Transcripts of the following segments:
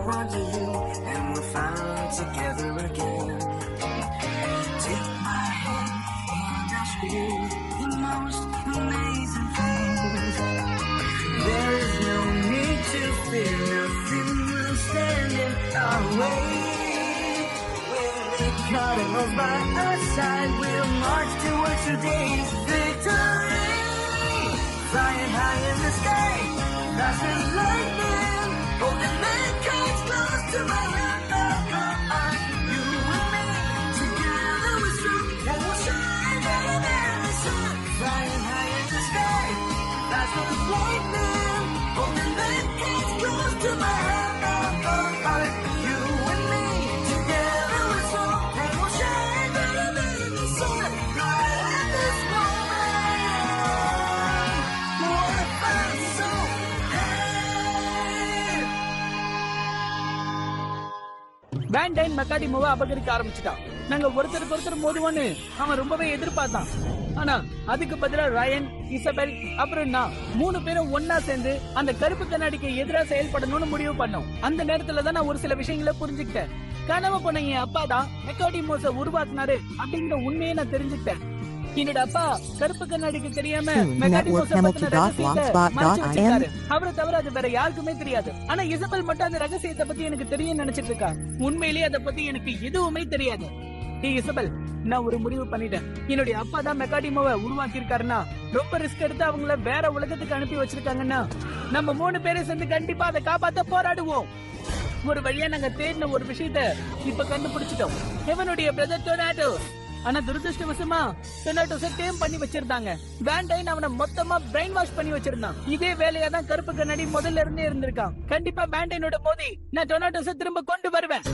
run to you, and we're finally together again. Take my hand, and I'll show you the most amazing things. There is no need to fear, nothing will stand in our way. With the cardinals by our side, we'll march towards today's victory. Flying high in the sky, fast as lightning, holding the cards close to my heart. You and me, together we're strong, and we'll shine better than the sun. Flying high in the sky, fast as lightning, holding the cards close to my heart. You and me, together we're strong, and we'll shine better than the sun. Right at this moment, what a fun song. வேண்டைன் மெக்காடிமோவை அபகரிக்க ஆரம்பிச்சுட்டான். நாங்க ஒருத்தருக்கு ஒருத்தர் மோதுவோன்னு அவன் ரொம்பவே எதிர்பார்த்தான். ஆனா அதுக்கு பதிலா Ryan, Isabelle அப்புறம் நான் 3 பேரும் ஒன்னா சேர்ந்து அந்த கருப்பு கண்ணாடிக்கு எதிராக செயல்படணும்னு முடிவு பண்ணோம். அந்த நேரத்துல தான் நான் ஒரு சில விஷயங்களை புரிஞ்சுக்கிட்டேன். கனவு போன என் அப்பா தான் மெக்காடிமோஸ உருவாக்குனாரு அப்படிங்கிற உண்மையை நான் தெரிஞ்சுக்கிட்டேன். என்னோட அப்பா கருப்பு கண்ணாடிக்கு தெரியாம அவரை தவிர அது வேற யாருக்குமே தெரியாது. ஆனா இசபெல் மட்டும் அந்த ரகசியத்தை பத்தி எனக்கு தெரியும் நினைச்சிட்டு இருக்கா. உண்மையிலேயே அதை பத்தி எனக்கு எதுவுமே தெரியாது. இசபெல், நான் ஒரு முடிவு பண்ணிட்டேன். என்னுடைய அப்பா தான் மெக்காடிமோவை உருவாக்கி இருக்காருன்னா, ரொம்ப ரிஸ்க் எடுத்து அவங்கள வேற உலகத்துக்கு அனுப்பி வச்சிருக்காங்கன்னா, நம்ம 3 பேரை சேர்ந்து கண்டிப்பா அதை காப்பாத்த போராடுவோம். ஒரு வழியா நாங்க தேடின ஒரு விஷயத்த இப்ப கண்டுபிடிச்சிட்டோம். ஹெவனுடைய பிரதர் டொனாட்டோ. ஆனா துரதிருஷ்டவசமா டொனாட்டோஸ டேம் பண்ணி வச்சிருந்தாங்க. வேண்டைன் அவனை மொத்தமா பிரெயின் வாஷ் பண்ணி வச்சிருந்தான். இதே வேலையா தான் கருப்பு கண்ணாடி முதல்ல இருந்தே இருந்திருக்கான். கண்டிப்பா வேண்டைனோட மோதி நான் டொனாட்டோஸ திரும்ப கொண்டு வருவேன்.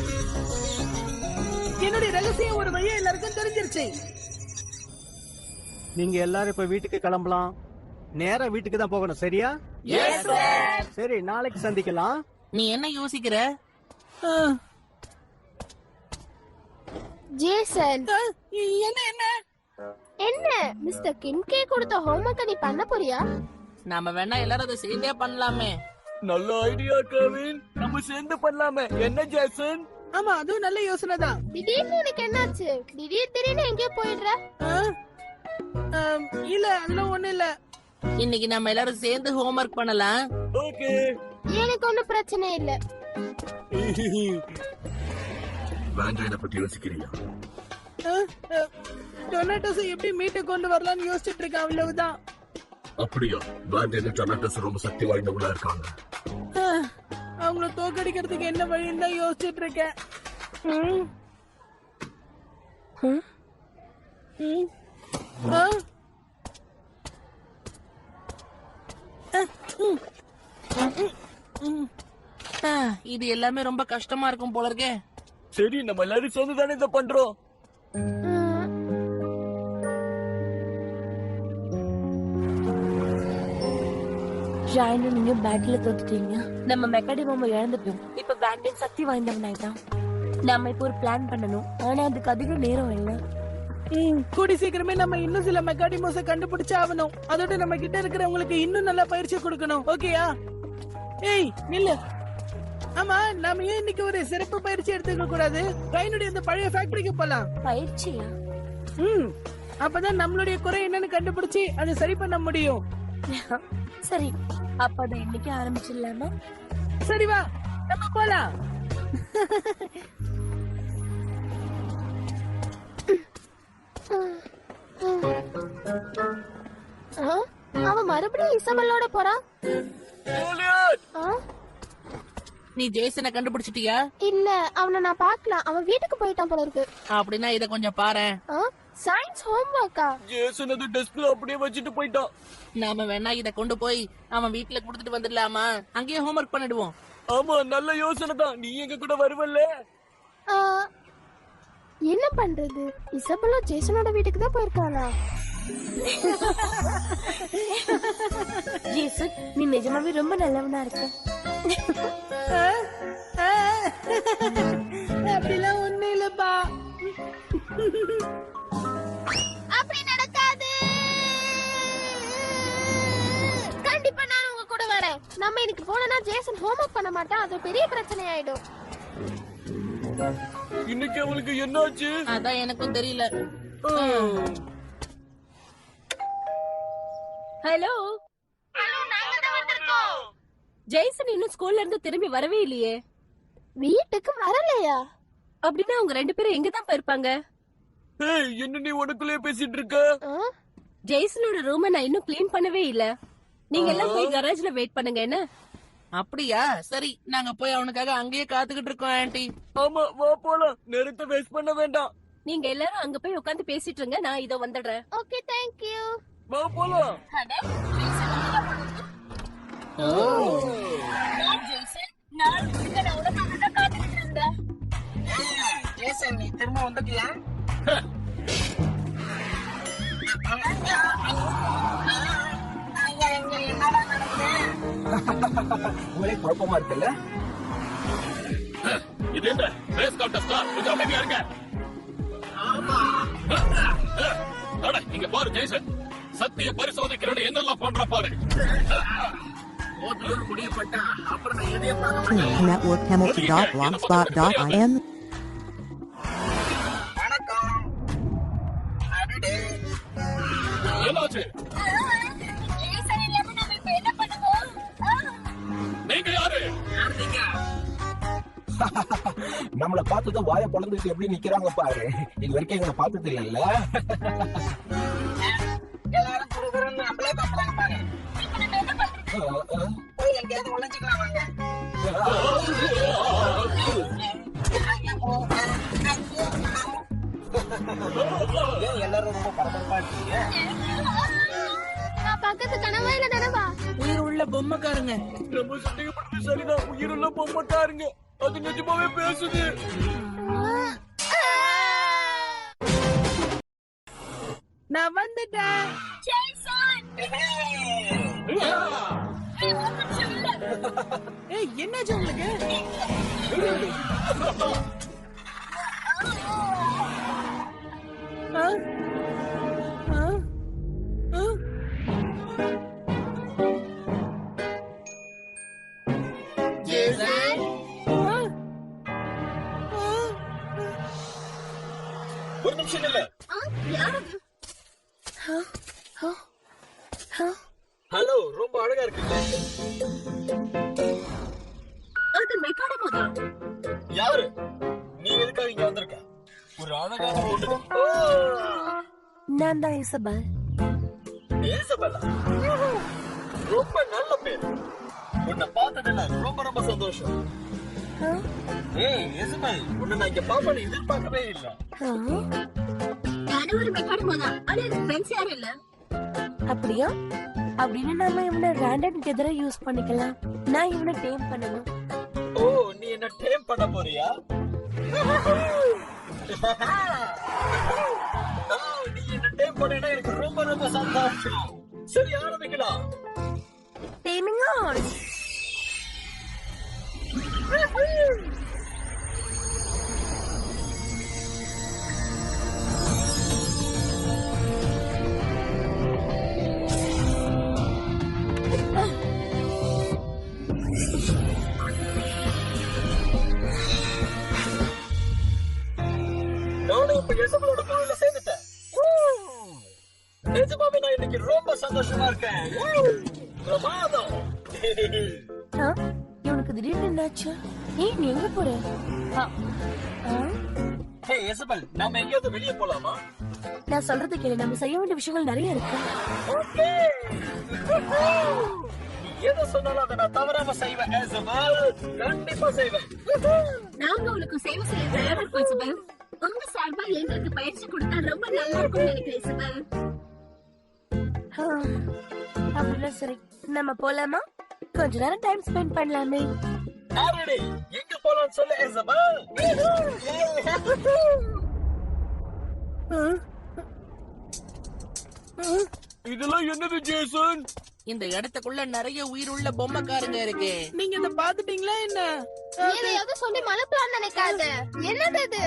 என்னுடைய ரகசியம் ஒரு வழியா எல்லாருக்கும் தெரிஞ்சிருச்சு. நீங்க எல்லாரும் இப்ப வீட்டுக்கு கிளம்பலாம். நேரா வீட்டுக்கு தான் போகணும், சரியா? சரி, நாளைக்கு சந்திக்கலாம். நீ என்ன யோசிக்கிற? ஜேசன், என்ன என்ன என்ன மிஸ்டர் கிம்கே கொடுத்த ஹோம்வொர்க்க நீ பண்ண போறியா? நாம வேணா எல்லாரும் அதை சேர்ந்தே பண்ணலாமே. நல்ல ஐடியா கவின், நம்ம சேர்ந்து பண்ணலாமே. என்ன ஜேசன்? ஆமா, அதுவும் நல்ல யோசனை தான். திடீர்னு உனக்கு என்னாச்சு? திடீர்னு எங்கே போயிடுற? இல்ல, அதெல்லாம் ஒண்ணு இல்ல. இன்னைக்கு நம்ம எல்லாரும் சேர்ந்து ஹோம்வொர்க் பண்ணலாம். ஓகே, எனக்கு ஒண்ணும் பிரச்சனை இல்ல. வேண்டைனை பத்தி யோசிக்கிறியா? டொனாட்டோஸ் எப்படி மீட்டு கொண்டு வரலாம்னு யோசிச்சுட்டு இருக்கேன், அவ்வளவுதான். அப்படியா? வேண்டைன டொனாட்டோஸ் ரொம்ப சக்தி வாய்ந்தவங்களா இருக்காங்க. அவங்கள தோக்கடிக்கிறதுக்கு என்ன வழின்னு தான் யோசிச்சுட்டு இருக்கேன். இது எல்லாமே ரொம்ப கஷ்டமா இருக்கும் போல இருக்கே. சரி, நம்ம எல்லாரும் சேர்ந்து தானே இதை பண்றோம். ஜாயினும் நீங்க பேட்டில தோத்துட்டீங்க. நம்ம மெக்காடிமோவை இழந்துட்டோம். இப்ப வேண்டைன் சக்தி வாய்ந்தவனாயிட்டான். நம்ம இப்ப ஒரு பிளான் பண்ணணும். ஆனா அதுக்கு அதிக நேரம் இல்ல. கூடி சீக்கிரமே நம்ம இன்னும் சில மெக்காடிமோஸை கண்டுபிடிச்சு ஆகணும். அதோட நம்ம கிட்ட இருக்கிறவங்களுக்கு இன்னும் நல்லா பயிற்சி கொடுக்கணும். ஓகேயா? ஏய் நில்லு. ஆமா, நாம ஏன் இன்னைக்கு ஒரு சிறப்பு பயிற்சி எடுத்துக்க கூடாது? ட்ரெயினுடைய அந்த பழைய ஃபேக்டரிக்கு போலாம். பயிற்சியா? அப்பதான் நம்மளுடைய குறை என்னன்னு கண்டுபிடிச்சு அதை சரி பண்ண முடியும். சரி, அப்ப அதை இன்னைக்கு ஆரம்பிச்சிடலாமா? சரி வா, நம்ம போலாம். அவன் மறுபடியும் இசபெல்லோட போறான். நீ ஜேசனை கண்டுபிடிச்சிட்டியா? இல்ல, அவனை நான் பார்க்கல. அவன் வீட்டுக்கு போயிட்டான் போல இருக்கு. அப்படின்னா இத கொஞ்சம் பாரு. சயின்ஸ் ஹோம்வொர்க்கா? ஜேசன் அது டெஸ்க்ல அப்படியே வச்சிட்டு போயிட்டான். நாம வேணா இத கொண்டு போய் அவன் வீட்டுல குடுத்துட்டு வந்துடலாமா? அங்கேயே ஹோம்வொர்க் பண்ணிடுவோம். ஆமா, நல்ல யோசனை தான். நீ எங்க கூட வருவல்ல? என்ன பண்றது? இசபெல்லா ஜேசனோட வீட்டுக்கு தான் போயிருக்கானா? ஜேசன், நீ நிஜமாவே ரொம்ப நல்லவனா இருக்க. அப்படிலாம் ஒண்ணு இல்லப்பா. அப்படி நடக்காது. கண்டிப்பா நான் உங்க கூட வரேன். நம்ம இன்னைக்கு போனா ஜேசன் ஹோம்வொர்க் பண்ண மாட்டான், அது பெரிய பிரச்சனை ஆயிடும். இன்னைக்கு அவளுக்கு என்னாச்சு? அதான் எனக்கும் தெரியல. ஹலோ ஜெய்சன் இன்னும் ஸ்கூல்ல இருந்து திரும்பி வரவே இல்லையே. வீட்டுக்கு வரலையா? அப்படின்னா அவங்க 2 பேரும் எங்க தான் போயிருப்பாங்க? ஏய், என்ன நீ உனக்குள்ளே பேசிட்டு இருக்க? ஆ? ஜெய்சனோட ரூமை நான் இன்னும் க்ளீன் பண்ணவே இல்ல. நீங்க எல்லாம் போய் கராஜ்ல வெயிட் பண்ணுங்க என்ன? அப்படியா? சரி, நாங்க போய் அவனுக்காக அங்கேயே காத்துக்கிட்டு இருக்கோம் ஆன்ட்டி. ஆமா, வா போலாம். நேரத்தை வேஸ்ட் பண்ண வேண்டாம். நீங்க எல்லாரும் அங்க போய் உட்கார்ந்து பேசிட்டு இருங்க, நான் இதோ வந்துடுறேன். Okay, thank you. வா போலாம். நீ திரும்ப வந்துட்டியா? ஒரே குழப்பமா இருக்குல்ல? இது என்ன ரேஸ் கான்டெஸ்டா? கொஞ்சம் அமைதியா இருங்க. அட, இங்க பாரு ஜெய்சன், சத்திய பரிசோதிக்கிறேன்னு என்னெல்லாம் பண்ற பாரு. முடியப்பட்டா அப்புறம் நான் எதையும் பார்க்க மாட்டேன். networkhamilton.blogspot.in என்னாச்சு? நீங்க யாரு? நம்மள பார்த்துதான் வாய பொழந்துட்டு எப்படி நிக்கிறாங்க பாரு. இது வரைக்கும் எங்களை பார்த்தது இல்லைல்ல? எல்லாரும் குடுக்குறேன்னு அப்படியே பார்க்கறாங்க பாரு. போய் எங்கேயாவது ஒளிஞ்சுக்கலாம் வாங்க. ஏன் எல்லாரும் ரொம்ப பரபரப்பா இருக்கீங்க? நான் பக்கத்து கனவா இல்ல நனவா? உயிர் உள்ள பொம்மைக்காரங்க. நம்ம சந்தேகப்படுறது சரிதான். உயிருள்ள பொம்மட்டாருங்க. அது நிஜமாவே பேசுது. நான் வந்துட்டேன். ஏய், என்னாச்சு உங்களுக்கு? ஆ? ஆ? ஆ? ஆ? ஆ? ஒரு நிமிஷம் இல்ல. ஹலோ, ரொம்ப அழகா இருக்கீங்க. அது மெக்கானிக் தான். யாரு நீ? எதுக்காக இங்க வந்திருக்க? ஒரு அழகான பொண்ணு. நான் தான் இசபெல். ஏசபெல்லா? ரொம்ப நல்ல பேர். உன்னை பார்த்ததுல ரொம்ப ரொம்ப சந்தோஷம். ஏய் இசபெல், உன்னை நான் இங்க பாப்பேன்னு எதிர்பார்க்கவே இல்ல. நானும் ஒரு மெக்கானிக் தான். ஆனா எனக்கு ஃப்ரெண்ட்ஸ் யாரும் இல்ல. அப்படியா? அப்படின்னு நாம இவனை ரேண்டம்க்கு எதிரா யூஸ் பண்ணிக்கலாம். நான் இவனை டேம் பண்ணணும். ஓ, நீ என்ன டேம் பண்ண போறியா? நீ என்ன டேம் பண்ணா எனக்கு ரொம்ப ரொம்ப சந்தோஷம். சரி, ஆரம்பிக்கலாம். Taming on. நானும் இப்ப எசபலோட குழுல சேர்ந்துட்டேன். நிஜமாவே நான் இன்னைக்கு ரொம்ப சந்தோஷமா இருக்கேன். பிரமாதம். இவனுக்கு திடீர்னு என்னாச்சு? ஏய், நீ எங்க போற? ஹே எசபல், நாம எங்கேயாவது வெளியே போலாமா? நான் சொல்றது கேளு, நம்ம செய்ய வேண்டிய விஷயங்கள் நிறைய இருக்கு. ஓகே. நீ எதை சொன்னாலும் அதை நான் தவறாம செய்வேன் எசபல். கண்டிப்பா செய்வேன். நாங்க உனக்கு சேவை செய்ய தயாரா இருக்கோம் இசபெல். உங்க சார்பா எங்களுக்கு பயிற்சி கொடுத்தா ரொம்ப நல்லா இருக்கும்னு நினைக்கிறேன் இசபெல். அப்படின்னா சரி, நம்ம போலாமா? கொஞ்ச நேரம் டைம் ஸ்பெண்ட் பண்ணலாமே. ஆல்ரெடி எங்க போலாம்னு சொல்லு எசபல். இதெல்லாம் என்னது ஜேசன்? இந்த இடத்துக்குள்ள நிறைய உயிர் உள்ள பொம்மைக்காரங்க இருக்கு. நீங்க இத பாத்துட்டீங்களா என்ன? எதையாவது சொல்லி மலப்பலான்னு நினைக்காத. என்னது இது?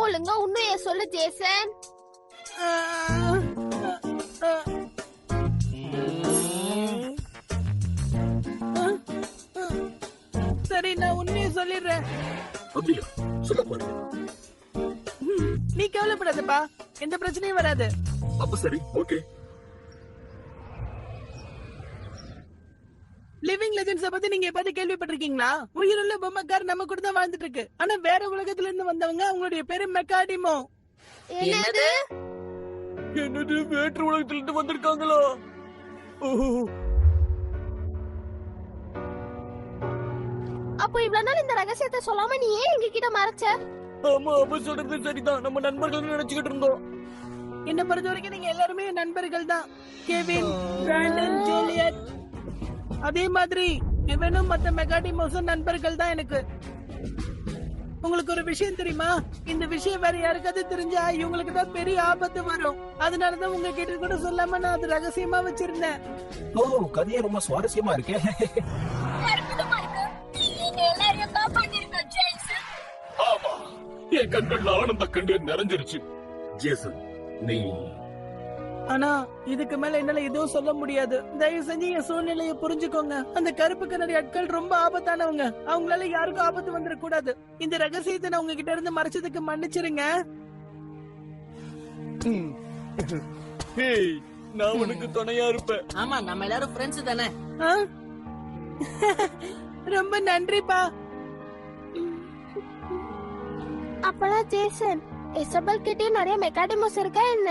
ஒழுங்கா உண்மையை சொல்லு ஜேசன். சரி நான் உண்மையை சொல்லிடுறேன். அப்படியா? சொல்ல போறேன். நீ கவலைப்படாதப்பா, எந்த பிரச்சனையும் வராது. அப்ப சரி, ஓகே. லிவிங் லெஜெண்ட்ஸ பத்தி நீங்க எப்ப கேள்விப்பட்டிருக்கீங்களா? உயிருள்ள பொம்மைக்கார் நம்ம கூட தான் வாழ்ந்துட்டு இருக்கு. ஆனா வேற உலகத்துல இருந்து வந்தவங்க, அவங்களுடைய பேரு மெக்காடிமோ. என்னது? என்னது வேற்று உலகத்துல இருந்து வந்திருக்காங்களா? அப்போ இவ்வளவு நாள் இந்த ரகசியத்தை சொல்லாம நீ ஏன் எங்க கிட்ட மறைச்ச? ஆமா, அப்ப சொல்றது சரிதான். நம்ம நண்பர்கள் நினைச்சுக்கிட்டு இருந்தோம். என்ன பொறுத்த வரைக்கும் நீங்க எல்லாருமே என் நண்பர்கள் தான். கெவின், பிராண்டன், ஜூலியட், அதே மாதிரி இவனும் மத்த மெகாடிமோஸும் நண்பர்கள் தான் எனக்கு. உங்களுக்கு ஒரு விஷயம் தெரியுமா? இந்த விஷயம் வேற யாருக்காவது தெரிஞ்சா இவங்களுக்கு தான் பெரிய ஆபத்து வரும். அதனாலதான் உங்ககிட்ட கூட சொல்லாம நான் அது ரகசியமா வச்சிருந்தேன். ஓ, கதையே ரொம்ப சுவாரஸ்யமா இருக்கே. ஆமா, என் கண்கள்ல ஆனந்த கண்ணீர் நிறைஞ்சிருச்சு. ஜேசன், நீ ஆனா இதுக்கு மேல என்னால எதுவும் சொல்ல முடியாது. தயவு செஞ்சு என் சூழ்நிலையை புரிஞ்சுக்கோங்க. அந்த கருப்பு கண்ணாடி ஆட்கள் ரொம்ப ஆபத்தானவங்க. அவங்களால யாருக்கும் ஆபத்து வந்துடக்கூடாது. இந்த ரகசியத்தை நான் உங்ககிட்ட இருந்து மறைச்சதுக்கு மன்னிச்சிருங்க. ஹேய், நான் உனக்கு துணையா இருப்பேன். ஆமா, நம்ம எல்லாரும் ஃப்ரெண்ட்ஸ் தானே. ஆ? ரொம்ப நன்றிப்பா. அப்பலாம் ஜேசன், இசபெல் கிட்டயும் நிறைய மெக்காடிமோஸ் இருக்கா என்ன?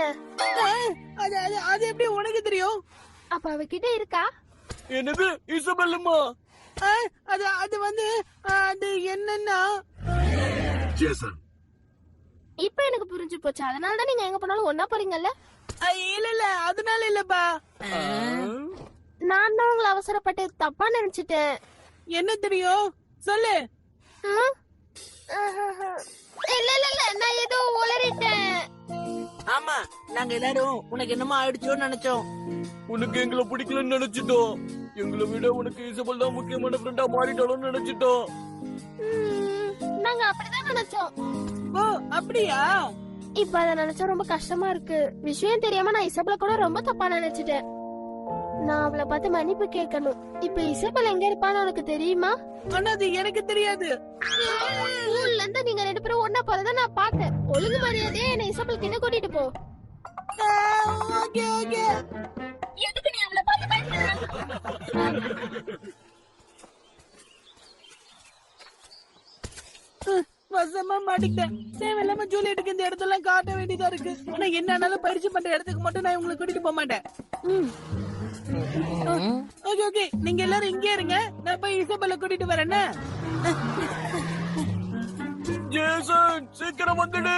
அது எப்படி உனக்கு தெரியும்? அப்ப அவகிட்ட இருக்கா? என்னது இசபெல்லுமா? அது வந்து அது என்னன்னா, ஜேசன், இப்ப எனக்கு புரிஞ்சு போச்சு. அதனாலதான் நீங்க எங்க போனாலும் ஒன்னா போறீங்கல்ல? இல்ல அதனால இல்லப்பா. நான் தான் உங்களை அவசரப்பட்டு தப்பா நினைச்சிட்டேன். என்ன தெரியும் சொல்லு. இல்ல இல்ல இல்ல, நான் ஏதோ உளறிட்டேன். ஆமா, நாங்க எல்லாரும் உனக்கு என்னமோ ஆயிடுச்சோன்னு நினைச்சோம். உனக்கு எங்களை பிடிக்கலன்னு நினைச்சிட்டோம். எங்களை விட உனக்கு இசபெல் தான் முக்கியமான ஃப்ரெண்டா மாறிட்டாலும் நினைச்சிட்டோம். நாங்க அப்படிதான் நினைச்சோம். ஓ அப்படியா? இப்ப அத நினைச்சா ரொம்ப கஷ்டமா இருக்கு. விஷயம் தெரியாம நான் இசபெல கூட ரொம்ப தப்பா நினைச்சிட்டேன். நான் அவளை பார்த்து மன்னிப்பு கேட்கணும். இப்ப இசபெல் எங்க இருப்பான்னு உனக்கு தெரியுமா? ஆனா அது எனக்கு தெரியாது. ஊர்ல இருந்து நீங்க 2 பேரும் ஒன்னா போறத நான் பார்த்தேன். ஒழுங்கு மரியாதையா என்ன இசபெல் கிட்ட கூட்டிட்டு போ. Okay okay. எதுக்கு நீ அவளை பார்த்து பயப்படுற? வசமா மாட்டிக்கிட்டேன். தேவையில்லாம ஜூலியட்டுக்கு இந்த இடத்தெல்லாம் காட்ட வேண்டியதா இருக்கு. ஆனா என்ன ஆனாலும் பயிற்சி பண்ற இடத்துக்கு மட்டும் நான் உங்களை கூட்டிட்டு போக மாட்டேன். ஓகே ஓகே, நீங்க எல்லாரும் இங்கே இருங்க. நான் போய் இசபெல்ல கூட்டிட்டு வரேன்னு. ஜேசன், சீக்கிரம் வந்துடு.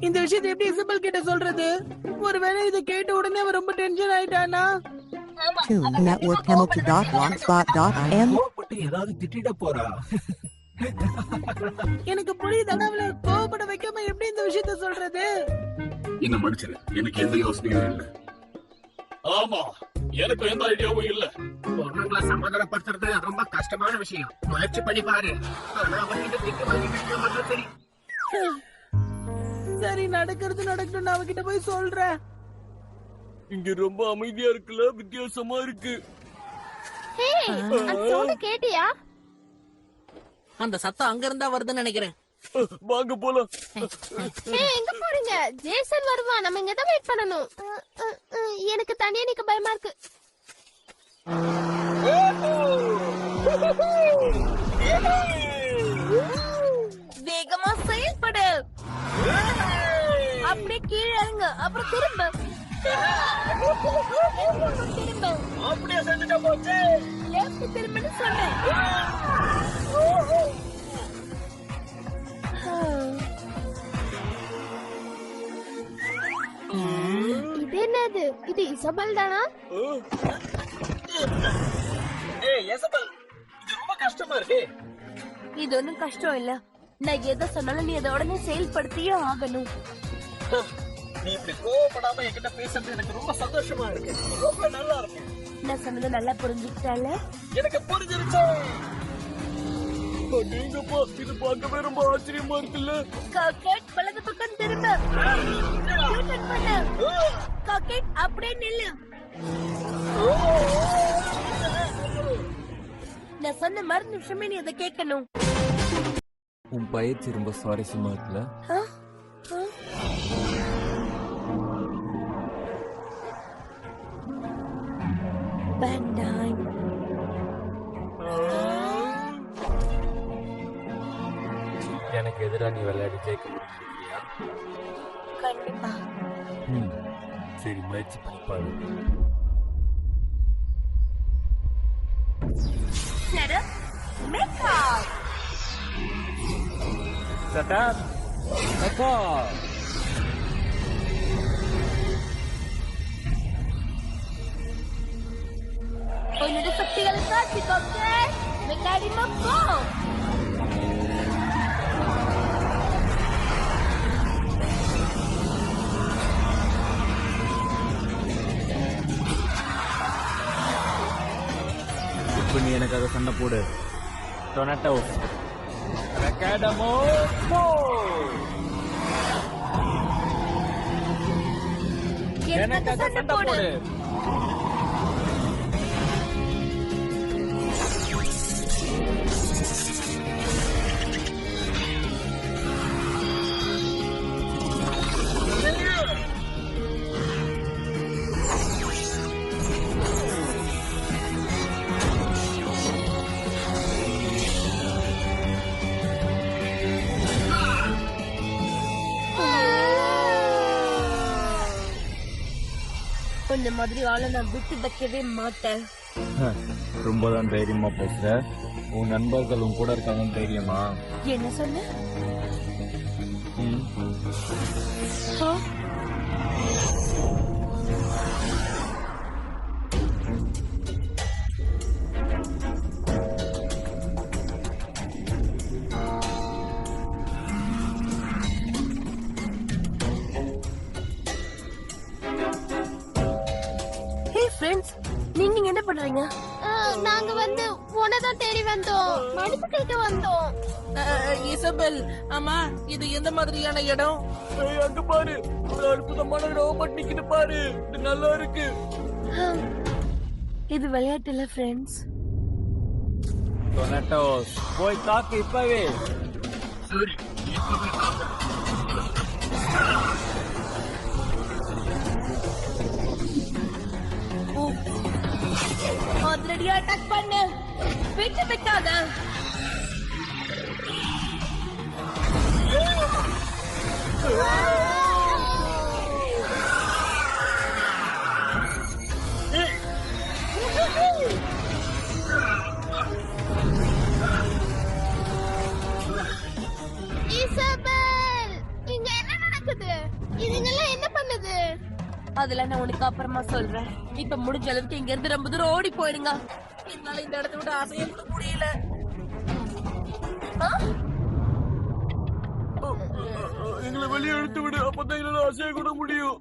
இந்த விஷயத்தை எப்படி இசபெல் கிட்ட சொல்றது? ஒருவேளை இதை கேட்ட உடனே அவன் ரொம்ப டென்ஷன் ஆயிட்டானா? networkhamilton.blogspot.in கோவப்பட்டு ஏதாவது திட்டிட போறா? எனக்கு புரியுது. ஆனா அவளை கோவப்பட வைக்காம எப்படி இந்த விஷயத்த சொல்றது? என்ன மன்னிச்சிரு, எனக்கு எந்த யோசனையும் இல்ல. ஆமா, எனக்கு எந்த ஐடியாவும் இல்ல. பொண்ணுங்களை சமாதானப்படுத்துறது ரொம்ப கஷ்டமான விஷயம். முயற்சி பண்ணி பாரு. ஆனா அவன்கிட்ட திட்டு வாங்கிட்டு மட்டும் சரி. சரி, நடக்கிறது நடக்கட்டும். நான் அவகிட்ட போய் சொல்றேன். இங்க ரொம்ப அமைதியா இருக்குல்ல, வித்தியாசமா இருக்கு. ஹே, அந்த சவுண்ட் கேட்டியா? அந்த சத்தம் அங்க இருந்தா வருதுன்னு நினைக்கிறேன். வாங்க போலாம். ஹே, எங்க போறீங்க? ஜேசன் வருவான். நம்ம இங்க தான் வெயிட் பண்ணணும். எனக்கு தனியா நிக்க பயமா இருக்கு. வேகமா செயல்படு. அப்படியே கீழே இறங்க. அப்புறம் திரும்ப திரும்ப அப்படியே செஞ்சுட்டா போச்சு. லெஃப்ட் திரும்பன்னு சொன்னேன். இது என்னது? இது இசபெல் தானா? ஏய் இசபெல், இது ரொம்ப கஷ்டமா இருக்கு. இது ஒண்ணும் கஷ்டம் இல்ல. நான் எதை சொன்னாலும் நீ அதை உடனே செயல்படுத்தியே ஆகணும். நீ இப்படி கோவப்படாம என்கிட்ட பேசுறது எனக்கு ரொம்ப சந்தோஷமா இருக்கு. ரொம்ப நல்லா இருக்கு. நான் சொன்னதை நல்லா புரிஞ்சுக்கிட்டால. எனக்கு புரிஞ்சிருச்சு. அடேங்கப்பா, இது பார்க்கவே ரொம்ப ஆச்சரியமா இருக்குல்ல. காக்கெட் வலது பக்கம் திரும்ப. U-turn பண்ணு. காக்கெட் அப்படியே நில்லு. நான் சொன்ன மறு நிமிஷமே நீ அதை கேட்கணும். உன் பயிற்சி ரொம்ப சுவாரஸ்யமா இருக்குல்ல. வேண்டாம். எனக்கு எதிராக நீ விளையாடி ஜெயிக்க முடியலையா? கண்டிப்பா. சரி, முயற்சி பண்ணி பாரு. உன்னோட சக்திகளை காட்டிக்கோங்க. மெக்காடி மக்கோ. இப்ப நீ எனக்கு அதை சண்டை போடு. டொனாட்டோ ரெக்காடமோ எனக்கு அதை சண்டை போடு. இந்த மாதிரி ஆளை நான் விட்டு வைக்கவே மாட்டேன். ரொம்ப தான் தைரியமா பேசுற. உன் நண்பர்கள் உன் கூட இருக்காங்கன்னு தைரியமா? என்ன சொன்ன? நீங்க என்ன பண்றீங்க? நாங்க வந்து உனதான் தேடி வந்தோம். மன்னிப்பு கேட்க வந்தோம். இசபெல், ஆமா இது எந்த மாதிரியான இடம்? அங்க பாரு, ஒரு அற்புதமான ரோபோட் நிக்குது பாரு. இது நல்லா இருக்கு. இது விளையாட்டுல ஃப்ரெண்ட்ஸ். டொனாட்டோஸ் போய் தாக்கு இப்பவே. சரி, இப்பவே தாக்கு. ஆல்ரெடி அட்டாக் பண்ணு. விட்டு விட்டாத. இசபெல், இங்க என்ன நடக்குது? இதுங்கெல்லாம் என்ன பண்ணுது? அதெல்லாம் நான் உனக்கு அப்புறமா சொல்றேன். இப்ப முடிஞ்ச அளவுக்கு இங்க இருந்து ரொம்ப தூரம் ஓடி போயிடுங்க. என்னால இந்த இடத்த விட்டு ஆசையே கூட முடியல. எங்களை வெளியே எடுத்து விடு, அப்பதான் எங்களால ஆசையை கூட முடியும்.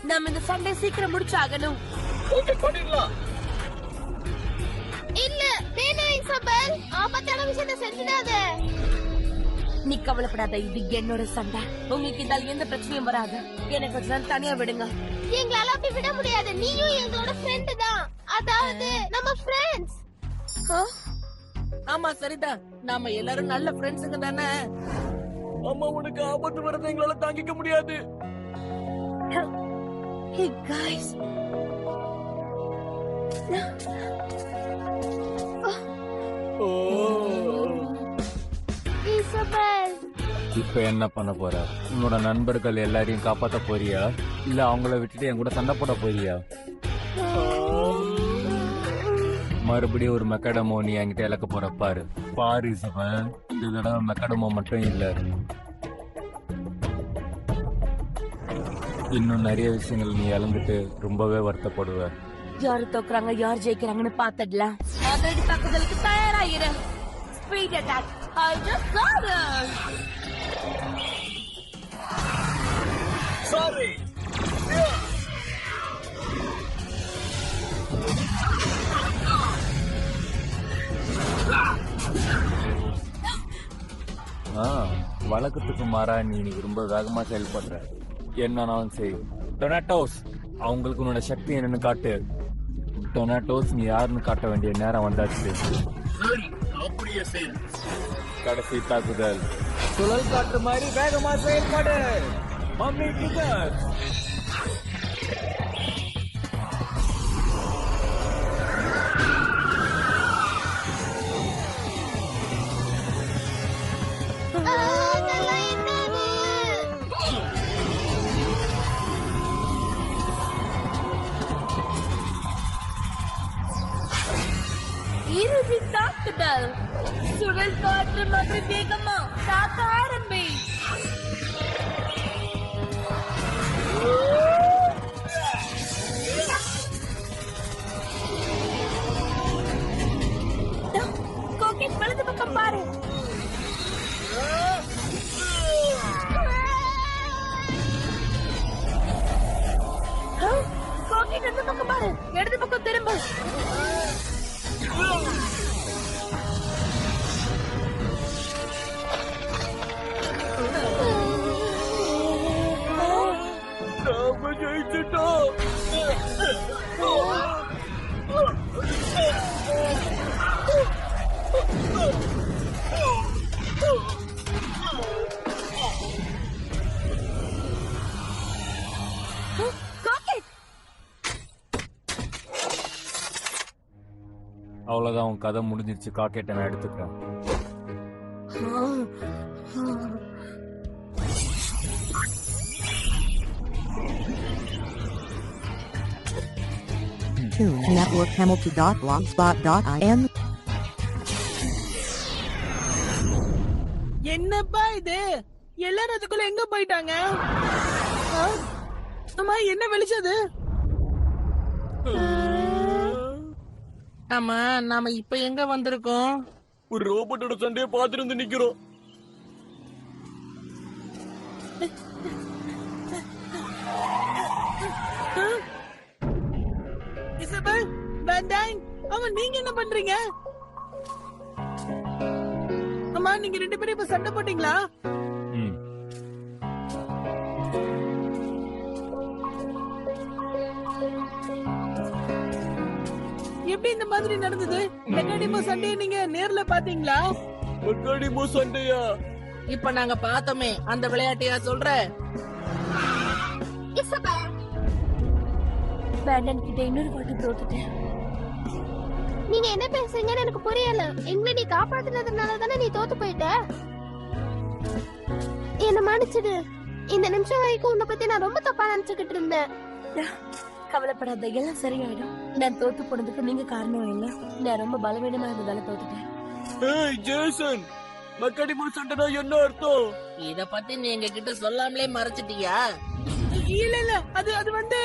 நம்ம இந்த சண்டை சீக்கிரம் முடிச்சாகணும். பண்ணிடலாம். இல்ல வேணா இசபெல், ஆபத்தான விஷயத்தை செஞ்சிடாத. நீ கவலைப்படாத, இது என்னோட சண்டை. உங்களுக்கு இதால எந்த பிரச்சனையும் வராது. எனக்கு கொஞ்ச நேரம் தனியா விடுங்க. எங்களால அப்படி விட முடியாது. நீயும் எங்களோட ஃப்ரெண்ட் தான். அதாவது நம்ம ஃப்ரெண்ட்ஸ். ஆமா சரிதான், நாம எல்லாரும் நல்ல ஃப்ரெண்ட்ஸுங்க தானே. அம்மா, உனக்கு ஆபத்து வரதை எங்களால தாங்கிக்க முடியாது. Hey guys. இசபெல், இப்ப என்ன பண்ண போற? உன்னோட நண்பர்கள் எல்லாரையும் காப்பாத்த போறியா, இல்ல அவங்கள விட்டுட்டு என் கூட சண்டை போட போறியா? மறுபடியும் ஒரு மெக்காடமோ நீ என்கிட்ட இழக்க போற பாரு. பாரு இசபெல், இந்த தடவை மெக்காடமோ மட்டும் இல்ல, இன்னும் நிறைய விஷயங்கள் நீ இழந்துட்டு ரொம்பவே வருத்தப்படுவ. யாரு தோக்குறாங்க யார் ஜெயிக்கிறாங்கன்னு பாத்துடலாம். ஆல்ரெடி தாக்குதலுக்கு தயாராகிரு. Speed attack. I just got it. Sorry. வழக்கத்துக்கு மாறா நீ இன்னைக்கு ரொம்ப வேகமா செயல்படுற. என்னன்னாலும் சரி. டொனாட்டோஸ், அவங்களுக்கு உன்னோட சக்தி என்னன்னு காட்டு. டொனாட்டோஸ், நீ யாருன்னு காட்ட வேண்டிய நேரம் வந்தாச்சு. அப்படியே செய். கடைசி தாக்குதல். சுழல் காற்று மாதிரி வேகமா செயல்படு. Mummy digger. இறுதி தாக்குதல். சுழல் காற்று மாதிரி வேகமா தாக்க ஆரம்பி. கோக்கெட் வலது பக்கம் பாரு. கோக்கெட் அந்த பக்கம் பாரு. இடது பக்கம் திரும்ப. நாம ஜெயிச்சிட்டோம். அவ்வளவுதான், உன் கதை முடிஞ்சிருச்சு. காக்கெட்டை நான் எடுத்துக்கிறேன். Toon Network Hamilton.blogspot.in. என்னப்பா இது? எல்லாரும் அதுக்குள்ள எங்க போயிட்டாங்க? அம்மா, என்ன வெளிச்சது? ஆமா, நாம இப்ப எங்க வந்திருக்கோம்? ஒரு ரோபோட்டோட சண்டையை பார்த்துட்டு நிக்கிறோம். இசபெல், வேண்டாங், அவன் நீங்க என்ன பண்றீங்க? அம்மா, நீங்க 2 பேரும் இப்ப சண்டை போட்டீங்களா? எப்படி இந்த மாதிரி நடந்தது? மெக்காடிமோ சண்டையை நீங்க நேர்ல பாத்தீங்களா? மெக்காடிமோ சண்டையா? இப்ப நாங்க பார்த்தோமே, அந்த விளையாட்டையா சொல்ற? வேண்டாம் கிட்ட இன்னொரு வாட்டி தோத்துட்டேன். நீங்க என்ன பேசுறீங்கன்னு எனக்கு புரியல. எங்களை நீ காப்பாத்துனதுனால தானே நீ தோத்து போயிட்ட. என்ன மன்னிச்சிடு. இந்த நிமிஷம் வரைக்கும் உன்னை பத்தி நான் ரொம்ப தப்பா நினைச்சுக்கிட்டு இருந்தேன். கவலைப்படாத, எல்லாம் சரியாயிடும். நான் தோத்து போனதுக்கு நீங்க காரணம் இல்ல. நான் ரொம்ப பலவீனமா இருந்ததால தோத்துட்டேன். ஏய் ஜேசன், மெக்காடிமோ சண்டைனா என்ன அர்த்தம்? இத பத்தி நீ எங்க கிட்ட சொல்லாமலே மறைச்சிட்டியா? இல்ல அது வந்து